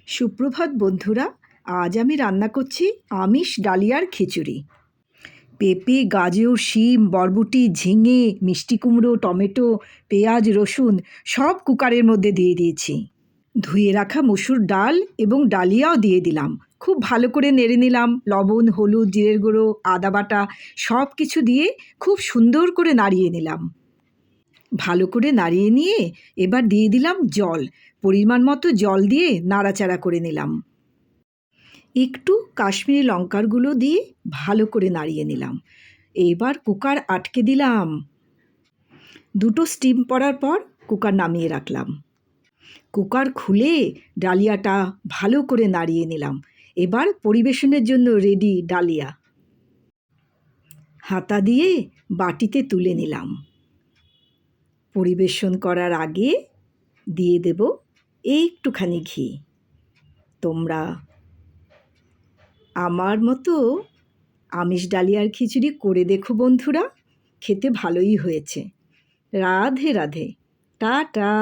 সুপ্রভাত বন্ধুরা, আজ আমি রান্না করছি আমিষ ডালিয়ার খিচুড়ি। পেঁপে, গাজর, শিম, বরবটি, ঝিঙে, মিষ্টি কুমড়ো, টমেটো, পেঁয়াজ, রসুন সব কুকারের মধ্যে দিয়ে দিয়েছি। ধুয়ে রাখা মসুর ডাল এবং ডালিয়াও দিয়ে দিলাম। খুব ভালো করে নেড়ে নিলাম। লবণ, হলুদ, জিরের গুঁড়ো, আদা বাটা সব কিছু দিয়ে খুব সুন্দর করে নাড়িয়ে নিলাম। ভালো করে নাড়িয়ে নিয়ে এবার দিয়ে দিলাম জল। পরিমাণ মতো জল দিয়ে নাড়াচাড়া করে নিলাম। একটু কাশ্মীরি লঙ্কার গুঁড়ো দিয়ে ভালো করে নাড়িয়ে নিলাম। এবার কুকার আটকে দিলাম। দুটো স্টিম পড়ার পর কুকার নামিয়ে রাখলাম। কুকার খুলে ডালিয়াটা ভালো করে নাড়িয়ে নিলাম। এবার পরিবেশনের জন্য রেডি ডালিয়া। হাতা দিয়ে বাটিতে তুলে নিলাম। পরিবেশন করার আগে দিয়ে দেব একটুখানি ঘি। তোমরা আমার মতো আমিষ ডালিয়ার খিচুড়ি করে দেখো বন্ধুরা, খেতে ভালোই হয়েছে। রাধে রাধে, টাটা।